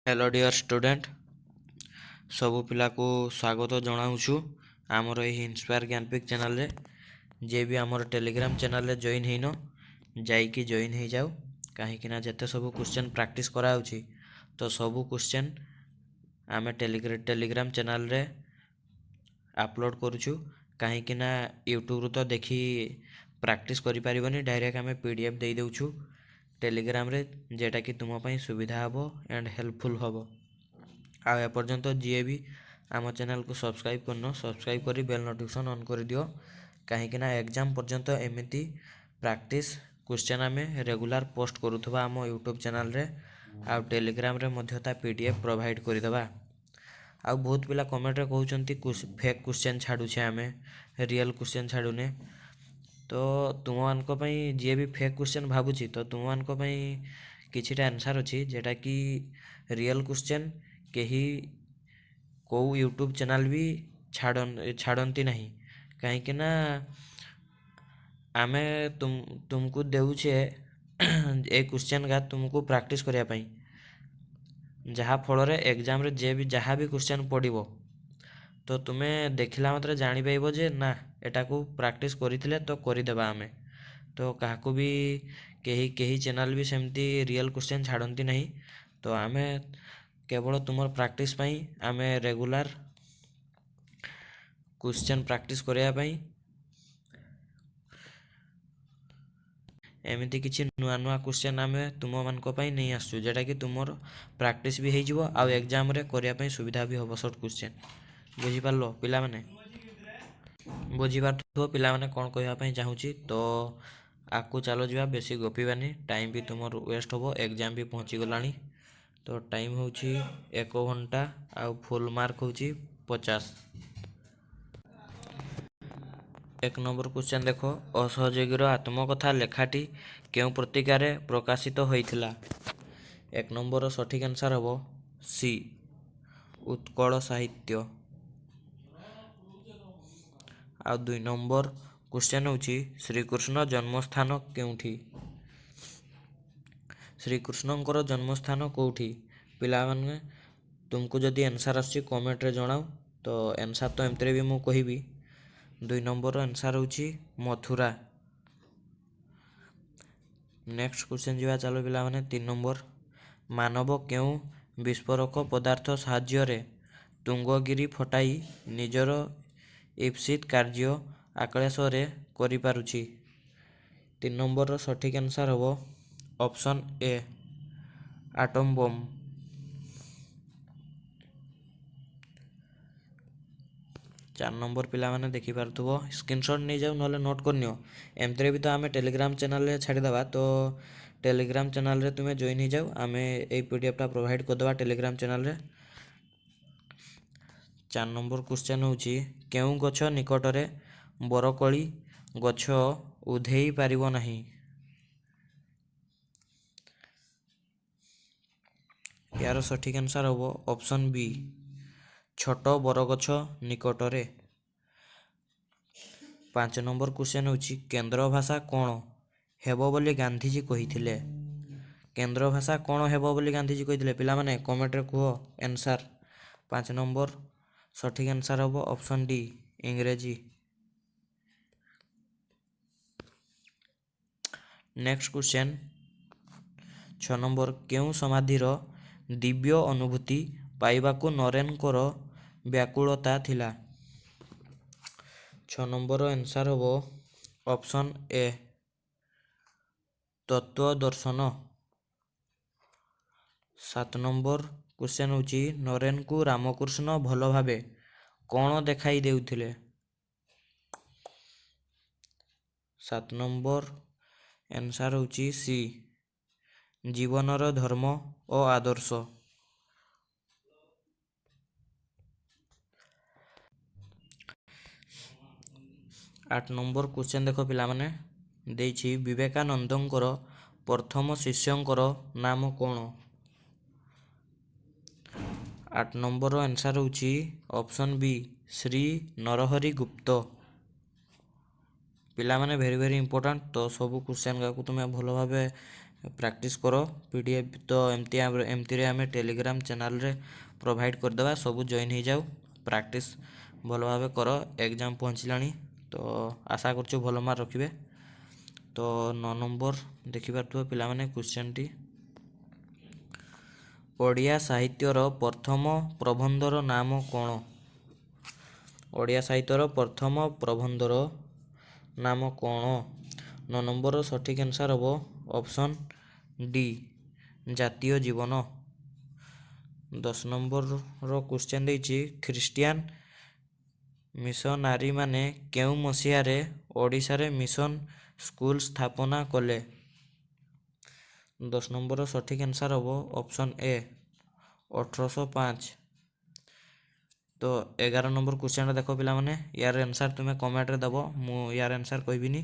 Hello dear student सबू पिला को स्वागत जनाऊँ आमर यही इन्स्पायर ज्ञानपिक चैनल रे जे भी आमर टेलीग्राम चैनल रे जॉइन ହେଇନ ଯାଇକି जॉइन हो जाओ कहीं ना जिते सब क्वेश्चन प्रैक्टिस कराऊँगी तो सबू क्वेश्चन आम टेलीग्राम चैनल रे अपलोड करुचु कहीं ना यूट्यूब रू तो देखी प्रैक्टिस करि परिबनी डायरेक्ट आम पीडीएफ दे देउछु टेलीग्राम रे जेटा कि तुम पई सुविधा हबो एंड हेल्पफुल हबो। आ एपर्यंत जी भी आम चैनल को सब्सक्राइब करन सब्सक्राइब करी बेल नोटिफिकेशन ऑन कर दियो कहीं ना एग्जाम पर्यंत एमती प्रैक्टिस क्वेश्चन आम रेगुलर पोस्ट करुथबा आम यूट्यूब चैनल रे आ टेलीग्राम रे मध्य ता पीडीएफ प्रोवाइड करदेबा। आ बहुत पिला कमेंट रे कहउचंती फेक क्वेश्चन छाड़ुछे आमे रियल क्वेश्चन छाड़ुने तो तुम मानक पई जे भी फेक क्वेश्चन भाबुची तो तुम मानक पई किछिटा आंसर अछि जेटा कि रियल क्वेश्चन केही को यूट्यूब चैनल भी छाड़ती नहीं कहीं ना आमे तुमको देउछे ए क्वेश्चन का तुमको प्रैक्टिस करिया पई जहाँ फल एग्जाम रे जे भी जहाँ भी क्वेश्चन पड़ो तो तुम्हें देखला मात्रे जानी पाइबो जे ना एटा को प्रैक्टिस करिथिले तो करिदेबा आमे तो काहाको भी केही चैनल भी सेमती रियल क्वेश्चन छाड़ती नहीं तो आमे केवल तुमर प्रैक्टिस पई आमे रेगुलर क्वेश्चन प्रैक्टिस करिया पई एमती किसी नुआ नुआ क्वेश्चन आमे तुम मानक पई नहीं आसु जेटा कि तुमर प्रैक्टिस भी हेजिवो आ एग्जाम रे करिया पई सुविधा भी हबो शॉर्ट क्वेश्चन बुझी पारलो पिला माने बुझी पारथो पिला माने कोन कहया पई चाहूची तो आकु चलो जिवा बेसी गपिबानी टाइम भी तुमर वेस्ट हबो एग्जाम भी पहुंची गलानी तो टाइम होची 1 घंटा आ फुल मार्क होची 50। एक नंबर क्वेश्चन देखो असहयोगीर आत्मकथा लेखाटी केउ पत्रिकार प्रकाशित होइथिला। एक नंबर सठिक आंसर हबो सी उत्कल साहित्य। आ 2 नंबर क्वेश्चन होची श्रीकृष्ण जन्मस्थान केउठी। श्रीकृष्णंकर जन्मस्थान कोउठी पिला माने तुमको जदि आंसर आसी कमेंट रे जणाओ तो आंसर तो एमतरे भी मु कहिबी 2 नंबर आंसर होची मथुरा। नेक्स्ट क्वेश्चन जीवा चलो पिला माने 3 नंबर मानव केउ विस्फोरक पदार्थ साहाय्य तुंगगिरी फटाई निजर इप्सित कार्य आक्लेशरे करि पारुछि। 3 नंबर सठिक आंसर हबो ऑप्शन ए एटम बम। 4 नंबर पिला माने देखि पारथुबो स्क्रीनशॉट नहीं जाऊ नले नोट करनियो एमतरे भी तो आमे टेलीग्राम चैनल रे छाड़ी दबा तो टेलीग्राम चैनल रे तुमे जॉइन हो जाओ आमे ए पीडीएफ टा प्रोवाइड कर दबा टेलीग्राम चैनल रे। 4 नंबर क्वेश्चन होची केउ गछ निकट रे बरकली गछ उधेई पारिबो नाही। यार सठिक आंसर हबो ऑप्शन बी छोट बरगछ निकट रे। 5 नंबर क्वेश्चन होची केंद्र भाषा कोन हेबो बोली गांधीजी कहिथिले। केंद्र भाषा कोन हेबो बोली गांधीजी कहिथिले पिला माने कमेंट रे कहो आंसर। 5 नंबर सठिक आंसर हबो ऑप्शन डी इंग्रेजी। नेक्स्ट क्वेश्चन 6 नंबर केउ समाधिर दिव्य अनुभूति पाइबाकू नरेनकर व्याकुलता थिला। 6 नंबर आंसर हबो ऑप्शन ए तत्व दर्शन। 7 नंबर क्वेश्चन होची नरेन को रामकृष्ण भल भाबे कोन देखाई देउथिले। 7 नंबर आंसर होची सी जीवनर धर्म और आदर्श। 8 नंबर क्वेश्चन देखो पिला माने देछि विवेकानंदंकर प्रथम शिष्यंकर नाम कोन। 8 नंबर आंसर होची ऑप्शन बी श्री नरहरि गुप्त। पिला माने वेरी वेरी इंपोर्टेंट तो सब क्वेश्चन का तुम्हें भल भाबे ପ୍ରାକ୍ଟିସ୍ କର। PDF ତ ଏମିତିରେ ଆମେ ଟେଲିଗ୍ରାମ ଚ୍ୟାନେଲରେ ପ୍ରୋଭାଇଡ଼ କରିଦେବା, ସବୁ ଜଏନ୍ ହେଇଯାଉ, ପ୍ରାକ୍ଟିସ୍ ଭଲ ଭାବେ କର। ଏକ୍ଜାମ୍ ପହଞ୍ଚିଲାଣି ତ ଆଶା କରୁଛୁ ଭଲ ମାର୍କ ରଖିବେ। ତ 9 ନମ୍ବର ଦେଖିପାରୁଥିବ ପିଲାମାନେ କ୍ୱେଶ୍ଚନଟି, ଓଡ଼ିଆ ସାହିତ୍ୟର ପ୍ରଥମ ପ୍ରବନ୍ଧର ନାମ କ'ଣ? ଓଡ଼ିଆ ସାହିତ୍ୟର ପ୍ରଥମ ପ୍ରବନ୍ଧର ନାମ କ'ଣ? 9 ନମ୍ବରର ସଠିକ୍ ଆନ୍ସର୍ ହେବ ଅପସନ୍ ଡି, ଜାତୀୟ ଜୀବନ। 10 ନମ୍ବରର କ୍ୱେଶ୍ଚନ୍ ଦେଇଛି, ଖ୍ରୀଷ୍ଟିଆନ ମିଶନାରୀମାନେ କେଉଁ ମସିହାରେ ଓଡ଼ିଶାରେ ମିଶନ ସ୍କୁଲ ସ୍ଥାପନା କଲେ? 10 ନମ୍ବରର ସଠିକ୍ ଆନ୍ସର୍ ହେବ ଅପସନ୍ ଏ, 1805। ତ 11 ନମ୍ବର କ୍ୱେଶ୍ଚନଟା ଦେଖ ପିଲାମାନେ, ୟାର ଆନ୍ସର୍ ତୁମେ କମେଣ୍ଟରେ ଦେବ, ମୁଁ ୟାର ଆନ୍ସର୍ କହିବିନି।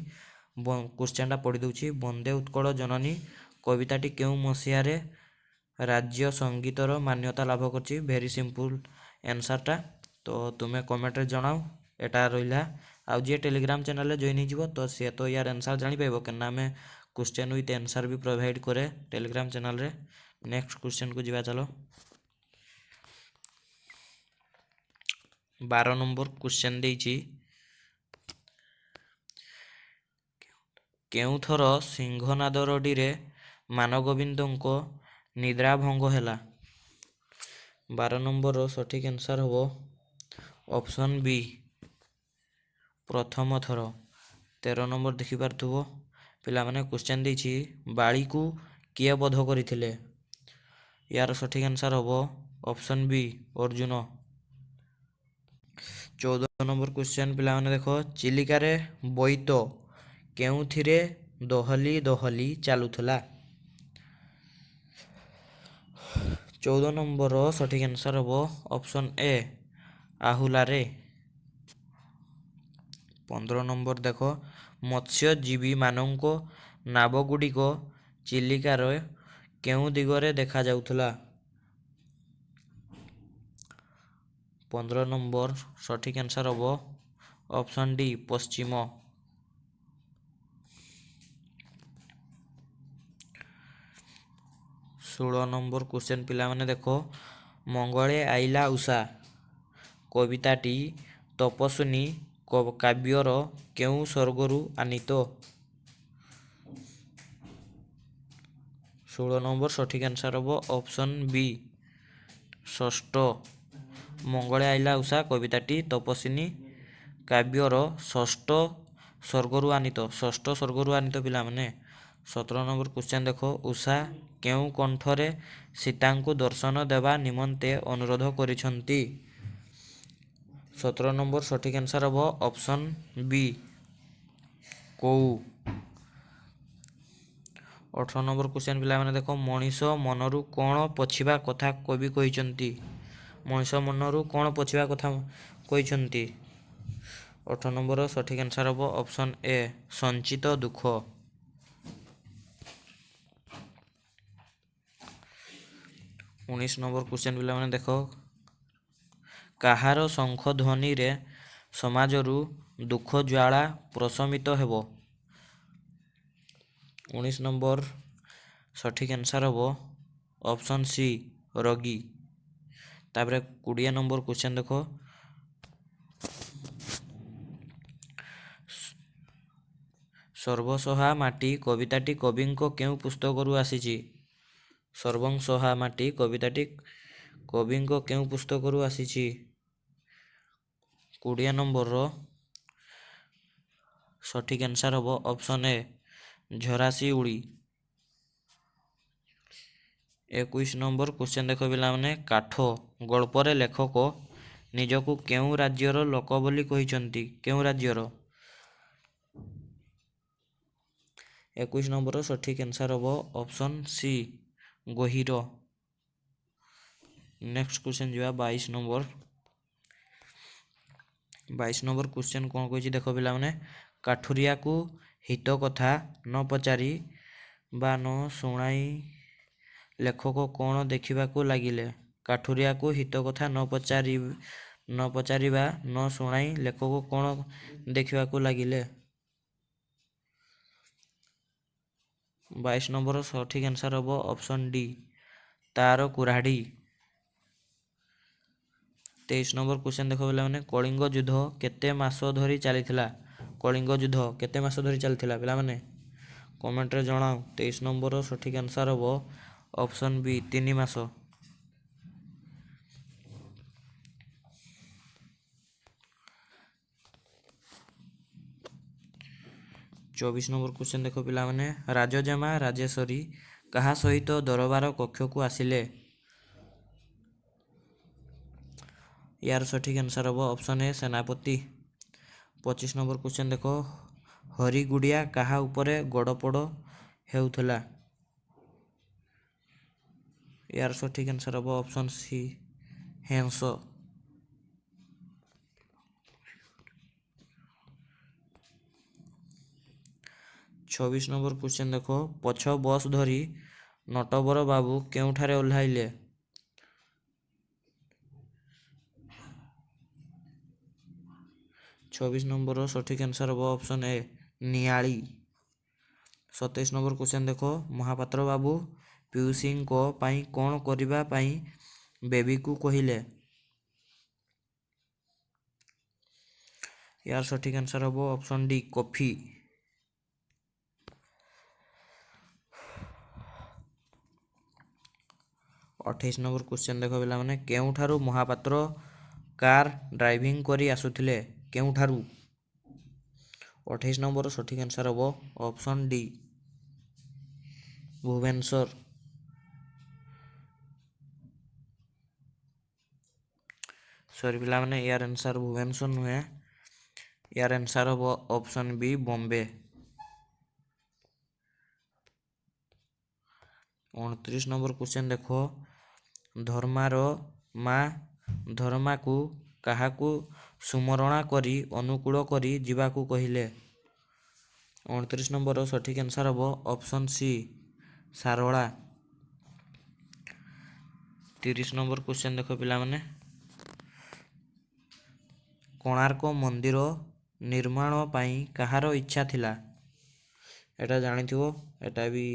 କ୍ୱେଶ୍ଚନଟା ପଢ଼ି ଦେଉଛି, ବନ୍ଦେ ଉତ୍କଳ ଜନନୀ କବିତାଟି କେଉଁ ମସିହାରେ ରାଜ୍ୟ ସଙ୍ଗୀତର ମାନ୍ୟତା ଲାଭ କରିଛି? ଭେରି ସିମ୍ପଲ୍ ଆନ୍ସର୍ଟା, ତ ତୁମେ କମେଣ୍ଟରେ ଜଣାଅ। ଏଟା ରହିଲା, ଆଉ ଯିଏ ଟେଲିଗ୍ରାମ ଚ୍ୟାନେଲରେ ଜଏନ୍ ହେଇଯିବ ତ ସିଏ ତ ୟାର ଆନ୍ସର୍ ଜାଣିପାରିବ, କାହିଁକିନା ଆମେ question with answer B provide କରେ ଟେଲିଗ୍ରାମ ଚ୍ୟାନେଲରେ। ନେକ୍ସଟ କ୍ୱେଶ୍ଚନକୁ ଯିବା ଚାଲ। 12 ନମ୍ବର କ୍ୱେଶ୍ଚନ୍ ଦେଇଛି, କେଉଁଥର ସିଂହନାଦ ରଡ଼ିରେ ମାନଗୋବିନ୍ଦଙ୍କ ନିଦ୍ରାଭଙ୍ଗ ହେଲା? 12 ନମ୍ବରର ସଠିକ୍ ଆନ୍ସର୍ ହେବ ଅପସନ୍ ବି, ପ୍ରଥମ ଥର। 13 ନମ୍ବର ଦେଖିପାରୁଥିବ ପିଲାମାନେ କ୍ୱେଶ୍ଚନ୍ ଦେଇଛି, ବାଳୀକୁ କିଏ ବଧ କରିଥିଲେ? ୟାର ସଠିକ୍ ଆନ୍ସର୍ ହେବ option B, Arjun. 14 number question ପିଲାମାନେ ଦେଖ, ଚିଲିକାରେ ବୋଇତ କେଉଁଥିରେ ଦୋହଲି ଦୋହଲି ଚାଲୁଥିଲା? 14 ନମ୍ବରର ସଠିକ୍ ଆନ୍ସର୍ ହେବ ଅପସନ୍ ଏ, ଆହୁଲାରେ। 15 ନମ୍ବର ଦେଖ, ମତ୍ସ୍ୟଜୀବୀମାନଙ୍କ ନାବଗୁଡ଼ିକ ଚିଲିକାର କେଉଁ ଦିଗରେ ଦେଖାଯାଉଥିଲା? 15 ନମ୍ବର ସଠିକ୍ ଆନ୍ସର୍ ହେବ ଅପସନ୍ ଡି, ପଶ୍ଚିମ। 16 ନମ୍ବର କ୍ୱେଶ୍ଚନ୍ ପିଲାମାନେ ଦେଖ, ମଙ୍ଗଳେ ଆଇଲା ଉଷା କବିତାଟି ତପସ୍ୱିନୀ କାବ୍ୟର କେଉଁ ସ୍ୱର୍ଗରୁ ଆନୀତ? 16 ନମ୍ବର ସଠିକ୍ ଆନ୍ସର୍ ହେବ ଅପସନ୍ ବି, ଷଷ୍ଠ। ମଙ୍ଗଳେ ଆଇଲା ଉଷା କବିତାଟି ତପସ୍ୱିନୀ କାବ୍ୟର ଷଷ୍ଠ ସ୍ୱର୍ଗରୁ ଆନୀତ, ଷଷ୍ଠ ସ୍ୱର୍ଗରୁ ଆନୀତ ପିଲାମାନେ। 17 ନମ୍ବର କ୍ୱେଶ୍ଚନ୍ ଦେଖ, ଉଷା କେଉଁ କଣ୍ଠରେ ସୀତାଙ୍କୁ ଦର୍ଶନ ଦେବା ନିମନ୍ତେ ଅନୁରୋଧ କରିଛନ୍ତି? 17 ନମ୍ବର ସଠିକ୍ ଆନ୍ସର୍ ହେବ ଅପସନ୍ ବି, କୋଉ। 18 ନମ୍ବର କ୍ୱେଶ୍ଚନ୍ ପିଲାମାନେ ଦେଖ, ମଣିଷ ମନରୁ କ'ଣ ପଛିବା କଥା କବି କହିଛନ୍ତି? ମଣିଷ ମନରୁ କ'ଣ ପଛିବା କଥା କହିଛନ୍ତି? 18 ନମ୍ବରର ସଠିକ୍ ଆନ୍ସର୍ ହେବ ଅପସନ୍ ଏ, ସଞ୍ଚିତ ଦୁଃଖ। 19 ନମ୍ବର କ୍ୱେଶ୍ଚନ୍ ପିଲାମାନେ ଦେଖ, କାହାର ଶଙ୍ଖ ଧ୍ୱନିରେ ସମାଜରୁ ଦୁଃଖ ଜ୍ୱାଳା ପ୍ରଶମିତ ହେବ? 19 ନମ୍ବର ସଠିକ୍ ଆନ୍ସର୍ ହେବ ଅପସନ୍ ସି, ରୋଗୀ। ତାପରେ 20 ନମ୍ବର କ୍ୱେଶ୍ଚନ୍ ଦେଖ, ସର୍ବଂସହା ମାଟି କବିତାଟି କବିଙ୍କ କେଉଁ ପୁସ୍ତକରୁ ଆସିଛି? ସର୍ବଂସହା ମାଟି କବିତାଟି କବିଙ୍କ କେଉଁ ପୁସ୍ତକରୁ ଆସିଛି? 20 ନମ୍ବରର ସଠିକ୍ ଆନ୍ସର୍ ହେବ ଅପସନ୍ ଏ, ଝରାସିଉଳି। 21 ନମ୍ବର କ୍ୱେଶ୍ଚନ୍ ଦେଖ ପିଲାମାନେ, କାଠ ଗଳ୍ପରେ ଲେଖକ ନିଜକୁ କେଉଁ ରାଜ୍ୟର ଲୋକ ବୋଲି କହିଛନ୍ତି? କେଉଁ ରାଜ୍ୟର? 21 ନମ୍ବରର ସଠିକ୍ ଆନ୍ସର୍ ହେବ ଅପସନ୍ ସି, ଗୋହିର। ନେକ୍ସଟ କ୍ୱେଶ୍ଚନ୍ ଯିବା 22 ନମ୍ବର। 22 ନମ୍ବର କ୍ୱେଶ୍ଚନ୍ କ'ଣ କହିଛି ଦେଖ ପିଲାମାନେ, କାଠୁରିଆକୁ ହିତ କଥା ନ ପଚାରି ବା ନ ଶୁଣାଇ ଲେଖକ କ'ଣ ଦେଖିବାକୁ ଲାଗିଲେ? କାଠୁରିଆକୁ ହିତ କଥା ନ ପଚାରିବା ନ ଶୁଣାଇ ଲେଖକ କ'ଣ ଦେଖିବାକୁ ଲାଗିଲେ? 22 ନମ୍ବର ସଠିକ୍ ଆନ୍ସର୍ ହେବ ଅପସନ୍ ଡି ତାର କୁରାଢ଼ୀ। 23 ନମ୍ବର କ୍ୱେଶ୍ଚନ୍ ଦେଖ ପିଲାମାନେ, କଳିଙ୍ଗ ଯୁଦ୍ଧ କେତେ ମାସ ଧରି ଚାଲିଥିଲା? କଳିଙ୍ଗ ଯୁଦ୍ଧ କେତେ ମାସ ଧରି ଚାଲିଥିଲା ପିଲାମାନେ? କମେଣ୍ଟରେ ଜଣାଅ। 23 ନମ୍ବର ସଠିକ୍ ଆନ୍ସର୍ ହେବ ଅପସନ୍ ବି 3 ମାସ। 24 ନମ୍ବର କ୍ୱେଶ୍ଚନ୍ ଦେଖ ପିଲାମାନେ, ରାଜଜେମା ରାଜେଶ୍ୱରୀ କାହା ସହିତ ଦରବାର କକ୍ଷକୁ ଆସିଲେ? ୟାର ସଠିକ୍ ଆନ୍ସର୍ ହେବ option A Senapati. 25 number question ଦେଖ, ହରିଗୁଡ଼ିଆ କାହା ଉପରେ ଗଡ଼ପଡ଼ ହେଉଥିଲା? ୟାର ସଠିକ୍ ଆନ୍ସର୍ ହେବ ଅପସନ୍ ସି ହେଂସ। 26 ନମ୍ବର କ୍ୱେଶ୍ଚନ୍ ଦେଖ, ପଛ ବସ୍ ଧରି ନଟବର ବାବୁ କେଉଁଠାରେ ଓହ୍ଲାଇଲେ? 26 ନମ୍ବର ସଠିକ୍ ଆନ୍ସର୍ ହେବ option A Niali. 27 number question ଦେଖ, ମହାପାତ୍ର ବାବୁ ପିଉସୀଙ୍କ ପାଇଁ କ'ଣ କରିବା ପାଇଁ ବେବିକୁ କହିଲେ? ୟାର ସଠିକ୍ ଆନ୍ସର୍ ହେବ option D coffee. 28 number question ଦେଖ ପିଲାମାନେ, କେଉଁଠାରୁ ମହାପାତ୍ର କାର୍ ଡ୍ରାଇଭିଂ କରି ଆସୁଥିଲେ? କେଉଁଠାରୁ? 28 ନମ୍ବର ସଠିକ୍ ଆନ୍ସର୍ ହେବ ଅପସନ୍ ଡି ଭୁବନେଶ୍ୱର। ସରି ପିଲାମାନେ, ୟାର ଆନ୍ସର୍ ଭୁବନେଶ୍ୱର ନୁହେଁ, ୟାର ଆନ୍ସର୍ ହେବ ଅପସନ୍ ବି ବମ୍ବେ। 29 ନମ୍ବର କ୍ୱେଶ୍ଚନ୍ ଦେଖ, ଧର୍ମାର ମା ଧର୍ମାକୁ କାହାକୁ ସୁମରଣା କରି ଅନୁକୂଳ କରି ଯିବାକୁ କହିଲେ? 29 ନମ୍ବର ସଠିକ୍ ଆନ୍ସର୍ ହେବ option C Sarala. 30 number question ଦେଖ ପିଲାମାନେ, କୋଣାର୍କ ମନ୍ଦିର ନିର୍ମାଣ ପାଇଁ କାହାର ଇଚ୍ଛା ଥିଲା? ଏଟା ଜାଣିଥିବ, ଏଟା ବି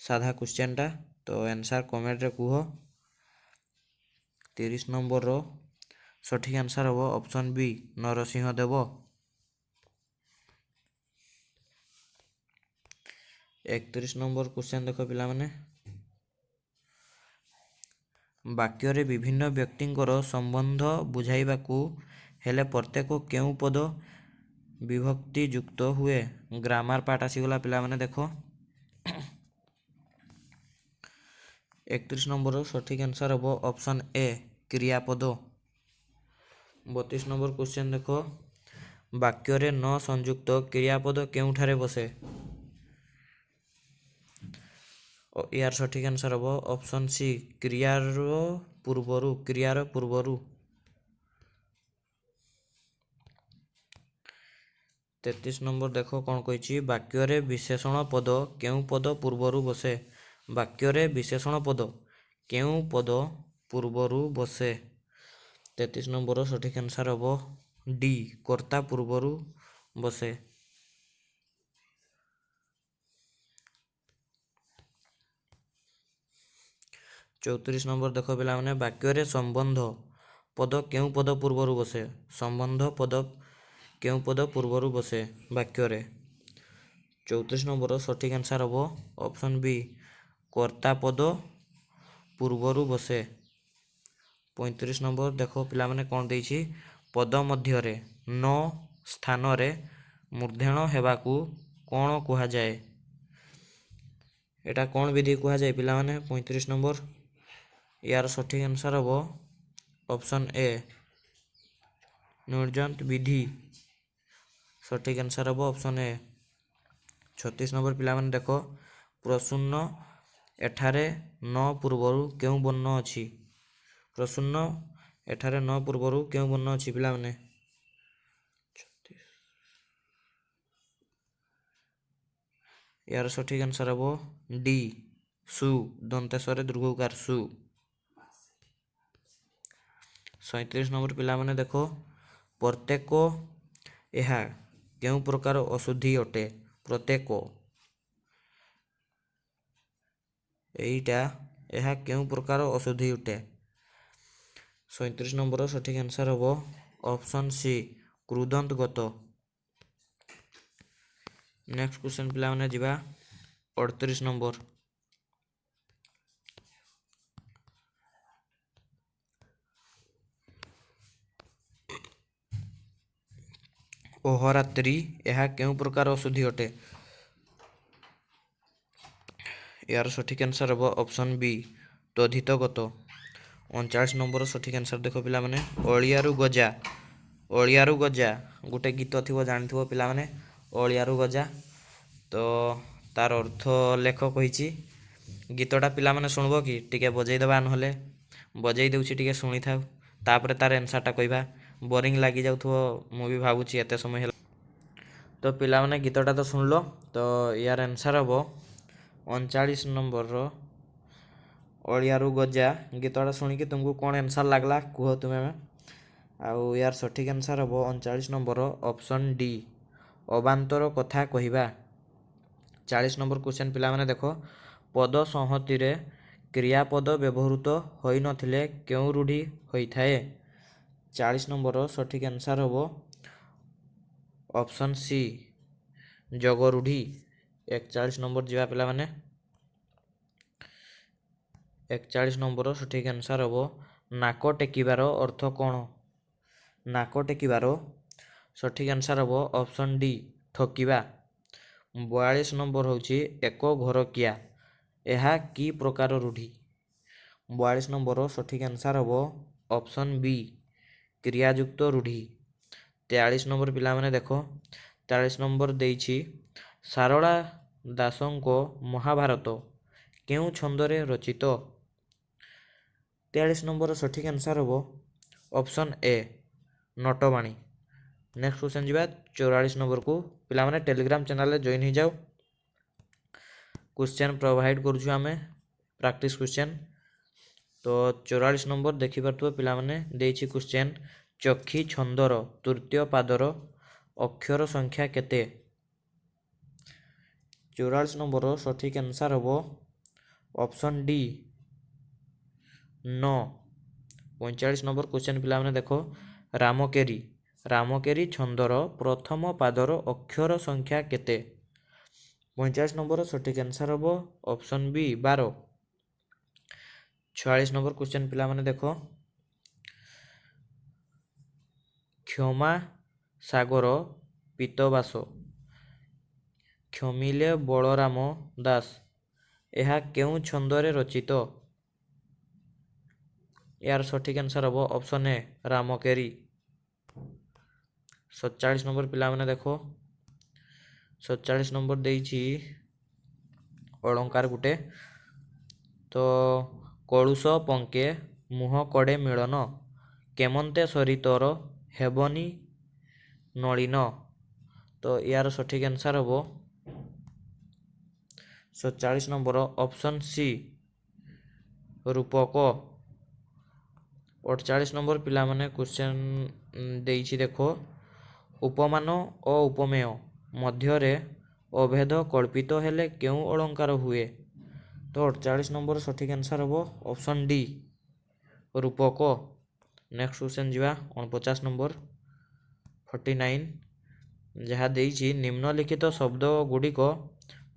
ସାଧା କ୍ୱେଶ୍ଚନ୍ଟା, ତ ଆନ୍ସର୍ କମେଣ୍ଟରେ କୁହ। 30 ନମ୍ବରର ସଠିକ୍ ଆନ୍ସର୍ ହେବ ଅପସନ୍ ବି ନରସିଂହ ଦେବ। 31 ନମ୍ବର କ୍ୱେଶ୍ଚନ୍ ଦେଖ ପିଲାମାନେ, ବାକ୍ୟରେ ବିଭିନ୍ନ ବ୍ୟକ୍ତିଙ୍କର ସମ୍ବନ୍ଧ ବୁଝାଇବାକୁ ହେଲେ ପ୍ରତ୍ୟେକ କେଉଁ ପଦ ବିଭକ୍ତି ଯୁକ୍ତ ହୁଏ? ଗ୍ରାମାର ପାର୍ଟ ଆସିଗଲା ପିଲାମାନେ ଦେଖ। 31 ନମ୍ବର ସଠିକ୍ ଆନ୍ସର୍ ହେବ ଅପସନ୍ ଏ କ୍ରିୟାପଦ। 32 ନମ୍ବର କ୍ୱେଶ୍ଚନ୍ ଦେଖ, ବାକ୍ୟରେ ନ ସଂଯୁକ୍ତ କ୍ରିୟାପଦ କେଉଁଠାରେ ବସେ? ୟାର ସଠିକ୍ ଆନ୍ସର୍ ହେବ ଅପସନ୍ ସି କ୍ରିୟାର ପୂର୍ବରୁ। 33 ନମ୍ବର ଦେଖ କ'ଣ କହିଛି, ବାକ୍ୟରେ ବିଶେଷଣ ପଦ କେଉଁ ପଦ ପୂର୍ବରୁ ବସେ? ବାକ୍ୟରେ ବିଶେଷଣ ପଦ କେଉଁ ପଦ ପୂର୍ବରୁ ବସେ? 33 ନମ୍ବର ସଠିକ୍ ଆନ୍ସର୍ ହେବ ଡି କର୍ତ୍ତା ପୂର୍ବରୁ ବସେ। 34 ନମ୍ବର ଦେଖ ପିଲାମାନେ, ବାକ୍ୟରେ ସମ୍ବନ୍ଧ ପଦ କେଉଁ ପଦ ପୂର୍ବରୁ ବସେ? ସମ୍ବନ୍ଧ ପଦ କେଉଁ ପଦ ପୂର୍ବରୁ ବସେ ବାକ୍ୟରେ? 34 ନମ୍ବର ସଠିକ୍ ଆନ୍ସର୍ ହେବ ଅପସନ୍ ବି କର୍ତ୍ତା ପଦ ପୂର୍ବରୁ ବସେ। 35 ନମ୍ବର ଦେଖ ପିଲାମାନେ କ'ଣ ଦେଇଛି, ପଦ ମଧ୍ୟରେ ନ ସ୍ଥାନରେ ମୂର୍ଦ୍ଧଣ୍ୟ ହେବାକୁ କ'ଣ କୁହାଯାଏ? ଏଟା କ'ଣ ବିଧି କୁହାଯାଏ ପିଲାମାନେ? 35 ନମ୍ବର, ୟାର ସଠିକ୍ ଆନ୍ସର୍ ହେବ ଅପସନ୍ ଏ ନ୍ୟୁଜେଣ୍ଟ ବିଧି। ସଠିକ୍ ଆନ୍ସର୍ ହେବ ଅପସନ୍ ଏ। 36 ନମ୍ବର ପିଲାମାନେ ଦେଖ, ପ୍ରସୂନ ଏଠାରେ ନ ପୂର୍ବରୁ କେଉଁ ବର୍ଣ୍ଣ ଅଛି? ପ୍ରସୂନ ଏଠାରେ ନ ପୂର୍ବରୁ କେଉଁ ବର୍ଣ୍ଣ ଅଛି ପିଲାମାନେ? ୟାର ସଠିକ୍ ଆନ୍ସର୍ ହେବ ଡି ସୁ ଦନ୍ତେଶ୍ୱରେ ଦୀର୍ଘଉକାର ସୁ। 37 ନମ୍ବର ପିଲାମାନେ ଦେଖ, ପ୍ରତ୍ୟେକ ଏହା କେଉଁ ପ୍ରକାର ଅଶୁଦ୍ଧି ଅଟେ? ପ୍ରତ୍ୟେକ ଏଇଟା ଏହା କେଉଁ ପ୍ରକାର ଔଷଧି ଅଟେ? 37 ନମ୍ବର ସଠିକ୍ ଆନ୍ସର୍ ହେବ ଅପସନ୍ ସି କ୍ରୁଦନ୍ତଗତ। ନେକ୍ସଟ କ୍ୱେଶ୍ଚନ୍ ପିଲାମାନେ ଯିବା 38 ନମ୍ବର। ଓହରାତ୍ରି ଏହା କେଉଁ ପ୍ରକାର ଔଷଧି ଅଟେ? ଏହାର ସଠିକ୍ ଆନ୍ସର୍ ହେବ ଅପସନ୍ ବି ତଦ୍ଧିତଗତ। 39 ନମ୍ବର ସଠିକ୍ ଆନ୍ସର୍ ଦେଖ ପିଲାମାନେ ଅଳିଆରୁ ଗଜା। ଅଳିଆରୁ ଗଜା ଗୋଟେ ଗୀତ ଥିବ ଜାଣିଥିବ ପିଲାମାନେ ଅଳିଆରୁ ଗଜା। ତ ତାର ଅର୍ଥ ଲେଖ କହିଛି। ଗୀତଟା ପିଲାମାନେ ଶୁଣିବ କି ଟିକେ ବଜେଇ ଦେବା, ନହେଲେ ବଜେଇ ଦେଉଛି ଟିକେ ଶୁଣିଥାଉ, ତାପରେ ତାର ଆନ୍ସର୍ଟା କହିବା। ବୋରିଂ ଲାଗିଯାଉଥିବ ମୁଁ ବି ଭାବୁଛି ଏତେ ସମୟ ହେଲା। ତ ପିଲାମାନେ ଗୀତଟା ତ ଶୁଣିଲ, ତ ୟାର ଆନ୍ସର୍ ହେବ 39 ନମ୍ବରର ଅଳିଆରୁ ଗଜା। ଗୀତଟା ଶୁଣିକି ତୁମକୁ କ'ଣ ଆନ୍ସର୍ ଲାଗଲା କୁହ ତୁମେ। ଆଉ ୟାର ସଠିକ୍ ଆନ୍ସର୍ ହେବ 39 ନମ୍ବର ଅପସନ୍ ଡି ଅବାନ୍ତର କଥା କହିବା। 40 ନମ୍ବର କ୍ୱେଶ୍ଚନ୍ ପିଲାମାନେ ଦେଖ ପଦ ସଂହତିରେ କ୍ରିୟାପଦ ବ୍ୟବହୃତ ହୋଇନଥିଲେ କେଉଁ ରୂଢ଼ି ହୋଇଥାଏ? 40 ନମ୍ବର ସଠିକ୍ ଆନ୍ସର୍ ହେବ ଅପସନ୍ ସି ଜଗରୂଢ଼ି। 41 ନମ୍ବର ଯିବା ପିଲାମାନେ। 41 ନମ୍ବର ସଠିକ୍ ଆନ୍ସର୍ ହେବ ନାକ ଟେକିବାର ଅର୍ଥ କ'ଣ? ନାକ ଟେକିବାର ସଠିକ୍ ଆନ୍ସର୍ ହେବ ଅପସନ୍ ଡି ଠକିବା। 42 ନମ୍ବର ହେଉଛି ଏକ ଘରକିଆ। ଏହା କି ପ୍ରକାର ରୂଢ଼ି? 42 ନମ୍ବର ସଠିକ୍ ଆନ୍ସର୍ ହେବ ଅପସନ୍ ବି କ୍ରିୟାଯୁକ୍ତ ରୂଢ଼ି। 43 ନମ୍ବର ପିଲାମାନେ ଦେଖ 43 ନମ୍ବର ଦେଇଛି ସାରଳା ଦାସଙ୍କ ମହାଭାରତ କେଉଁ ଛନ୍ଦରେ ରଚିତ? 43 ନମ୍ବର ସଠିକ୍ ଆନ୍ସର୍ ହେବ ଅପସନ୍ ଏ ନଟବାଣୀ। ନେକ୍ସଟ କ୍ୱେଶ୍ଚନ୍ ଯିବା 44 ନମ୍ବରକୁ। ପିଲାମାନେ ଟେଲିଗ୍ରାମ ଚ୍ୟାନେଲରେ ଜଏନ୍ ହେଇଯାଉ। କ୍ୱେଶ୍ଚନ୍ ପ୍ରୋଭାଇଡ଼ କରୁଛୁ ଆମେ, ପ୍ରାକ୍ଟିସ୍ କ୍ୱେଶ୍ଚନ୍। ତ 44 ନମ୍ବର ଦେଖିପାରୁଥିବ ପିଲାମାନେ ଦେଇଛି କ୍ୱେଶ୍ଚନ୍ ଚକ୍ଷୀ ଛନ୍ଦର ତୃତୀୟ ପାଦର ଅକ୍ଷର ସଂଖ୍ୟା କେତେ? 44 ନମ୍ବର ସଠିକ୍ ଆନ୍ସର୍ ହେବ ଅପସନ୍ ଡି 9। 45 ନମ୍ବର କ୍ୱେଶ୍ଚନ୍ ପିଲାମାନେ ଦେଖ ରାମକେରି ଛନ୍ଦର ପ୍ରଥମ ପାଦର ଅକ୍ଷର ସଂଖ୍ୟା କେତେ? 45 ନମ୍ବର ସଠିକ୍ ଆନ୍ସର୍ ହେବ ଅପସନ୍ ବି 12। 46 ନମ୍ବର କ୍ୱେଶ୍ଚନ୍ ପିଲାମାନେ ଦେଖ କ୍ଷମା ସାଗର ପୀତବାସ କ୍ଷମିଲେ ବଳରାମ ଦାସ ଏହା କେଉଁ ଛନ୍ଦରେ ରଚିତ? ଏହାର ସଠିକ୍ ଆନ୍ସର୍ ହେବ ଅପସନ୍ ଏ ରାମକେରି। 47 ନମ୍ବର ପିଲାମାନେ ଦେଖ 47 ନମ୍ବର ଦେଇଛି ଅଳଙ୍କାର ଗୋଟେ। ତ କଳୁଷ ପଙ୍କେ ମୁହଁ କଡ଼େ ମିଳନ କେମନ୍ତେ ସରି ତୋର ହେବନି ନଳିନ। ତ ୟାର ସଠିକ୍ ଆନ୍ସର୍ ହେବ 47 ନମ୍ବର ଅପସନ୍ ସି ରୂପକ। 48 ନମ୍ବର ପିଲାମାନେ କ୍ୱେଶ୍ଚନ୍ ଦେଇଛି ଦେଖ ଉପମାନ ଓ ଉପମେୟ ମଧ୍ୟରେ ଅଭେଦ କଳ୍ପିତ ହେଲେ କେଉଁ ଅଳଙ୍କାର ହୁଏ? ତ 48 ନମ୍ବର ସଠିକ୍ ଆନ୍ସର୍ ହେବ ଅପସନ୍ ଡି ରୂପକ। ନେକ୍ସଟ କ୍ୱେଶ୍ଚନ୍ ଯିବା 49 ନମ୍ବର 49 ଯାହା ଦେଇଛି ନିମ୍ନଲିଖିତ ଶବ୍ଦ ଗୁଡ଼ିକ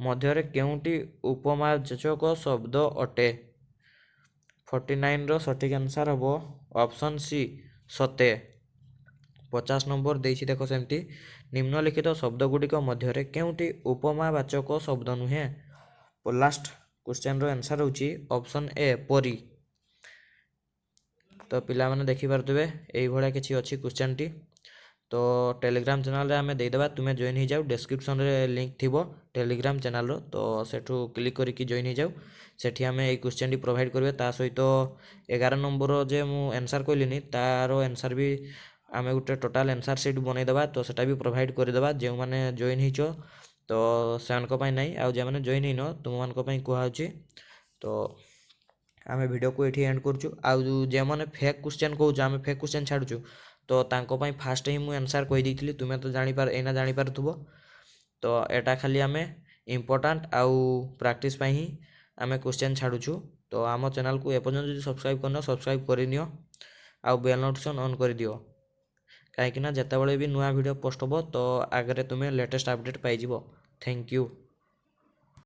ମଧ୍ୟରେ କେଉଁଟି ଉପମାବାଚକ ଶବ୍ଦ ଅଟେ? 49ର ସଠିକ୍ ଆନ୍ସର୍ ହେବ ଅପସନ୍ ସି ସତେ। 50 ନମ୍ବର ଦେଇଛି ଦେଖ ସେମିତି ନିମ୍ନଲିଖିତ ଶବ୍ଦ ଗୁଡ଼ିକ ମଧ୍ୟରେ କେଉଁଟି ଉପମାବାଚକ ଶବ୍ଦ ନୁହେଁ? ଲାଷ୍ଟ କ୍ୱେଶ୍ଚନ୍ର ଆନ୍ସର୍ ହେଉଛି ଅପସନ୍ ଏ ପରି। ତ ପିଲାମାନେ ଦେଖିପାରୁଥିବେ ଏଇଭଳିଆ କିଛି ଅଛି କ୍ୱେଶ୍ଚନ୍ଟି। ତ ଟେଲିଗ୍ରାମ ଚ୍ୟାନେଲରେ ଆମେ ଦେଇଦେବା, ତୁମେ ଜଏନ୍ ହେଇଯାଉ। ଡେସ୍କ୍ରିପ୍ସନ୍ରେ ଲିଙ୍କ୍ ଥିବ ଟେଲିଗ୍ରାମ ଚ୍ୟାନେଲର, ତ ସେଠୁ କ୍ଲିକ୍ କରିକି ଜଏନ୍ ହେଇଯାଉ। ସେଠି ଆମେ ଏଇ କ୍ୱେଶ୍ଚନ୍ଟି ପ୍ରୋଭାଇଡ଼ କରିବେ। ତା ସହିତ 11 ନମ୍ବର ଯେ ମୁଁ ଆନ୍ସର୍ କହିଲିନି ତାର ଆନ୍ସର୍ ବି ଆମେ ଗୋଟେ ଟୋଟାଲ୍ ଆନ୍ସର୍ ସିଟ୍ ବନେଇଦେବା, ତ ସେଟା ବି ପ୍ରୋଭାଇଡ଼ କରିଦେବା। ଯେଉଁମାନେ ଜଏନ୍ ହେଇଛ ତ ସେମାନଙ୍କ ପାଇଁ ନାହିଁ, ଆଉ ଯେଉଁମାନେ ଜଏନ୍ ହେଇନ ତୁମମାନଙ୍କ ପାଇଁ କୁହାହେଉଛି। ତ ଆମେ ଭିଡ଼ିଓକୁ ଏଠି ଏଣ୍ଡ କରୁଛୁ। ଆଉ ଯେଉଁମାନେ ଫେକ୍ କ୍ୱେଶ୍ଚନ୍ କହୁଛୁ ଆମେ ଫେକ୍ କ୍ୱେଶ୍ଚନ୍ ଛାଡ଼ୁଛୁ, ତ ତାଙ୍କ ପାଇଁ ଫାଷ୍ଟ ହିଁ ମୁଁ ଆନ୍ସର୍ କହିଦେଇଥିଲି, ତୁମେ ତ ଏଇନା ଜାଣିପାରୁଥିବ। ତ ଏଟା ଖାଲି ଆମେ ଇମ୍ପୋର୍ଟାଣ୍ଟ ଆଉ ପ୍ରାକ୍ଟିସ୍ ପାଇଁ ହିଁ आमे क्वेश्चन छाड़ुछु। तो आम चैनल को एपर्यंत जो सब्सक्राइब करना सब्सक्राइब करनियो आउ बेल नोटिफिकेशन ऑन कर दियो कहीं जितेबाला भी नुआ वीडियो पोस्ट हम तो आगे तुम्हें latest update pies. Thank you.